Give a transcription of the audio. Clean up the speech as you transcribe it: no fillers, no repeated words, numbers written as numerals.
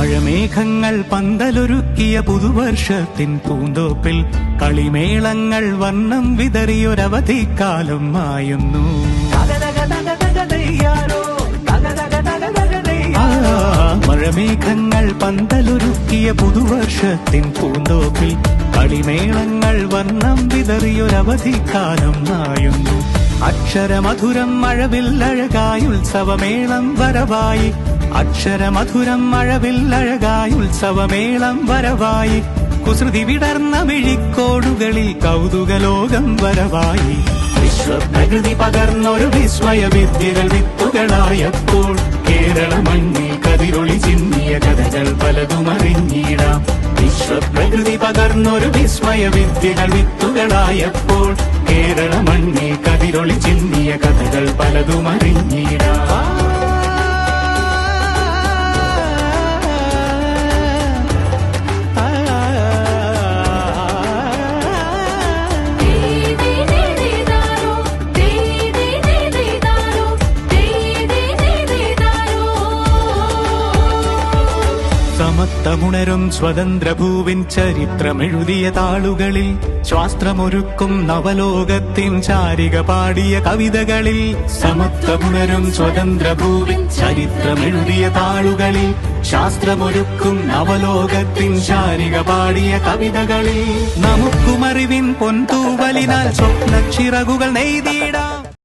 മഴമേഘങ്ങൾ പന്തലൊരുക്കിയ പുതുവർഷത്തിൻ പൂന്തോപ്പിൽ കളിമേളങ്ങൾ വർണ്ണം വിതറിയൊരവധിക്കാലം മായുന്നു. മഴമേഘങ്ങൾ പന്തലൊരുക്കിയ പുതുവർഷത്തിൻ പൂന്തോപ്പിൽ കളിമേളങ്ങൾ വർണ്ണം വിതറിയൊരവധിക്കാലം മായുന്നു. അക്ഷരമധുരം മഴവില്ലഴകായി ഉത്സവമേളം വരവായി. അക്ഷരമധുരം മഴവില്ലഴകായി ഉത്സവമേളം വരവായി. കുസൃതി വിടർന്ന മിഴിക്കോടുകളിൽ കൗതുകലോകം വരവായി. വിശ്വപ്രകൃതി പകർന്നൊരു വിസ്മയ വിദ്യകൾ വിത്തുകളായപ്പോൾ കേരള മണ്ണിൽ കതിരൊളി ചിന്നിയ കഥകൾ പലതും അറിഞ്ഞിടാം. വിശ്വപ്രകൃതി പകർന്നൊരു വിസ്മയ വിദ്യകൾ വിത്തുകളായപ്പോൾ കേരള മണ്ണിൽ കതിരൊളി ചിന്നിയ കഥകൾ പലതും അറിഞ്ഞിടാം. സമത്വമുണരും സ്വതന്ത്രഭൂവിൻ ചരിത്രമെഴുതിയ താളുകളിൽ ശാസ്ത്രമൊരുക്കും നവലോകത്തിൻ ചാരിക പാടിയ കവിതകളിൽ. സമത്വമുണരും സ്വതന്ത്രഭൂവിൻ ചരിത്രമെഴുതിയ താളുകളിൽ ശാസ്ത്രമൊരുക്കും നവലോകത്തിൻ ചാരിക പാടിയ കവിതകളിൽ. നമുക്കുമറിവിൻ പൊൻതൂവലിനാൽ സ്വപ്നച്ചിറകുകൾ നെയ്തിടാം.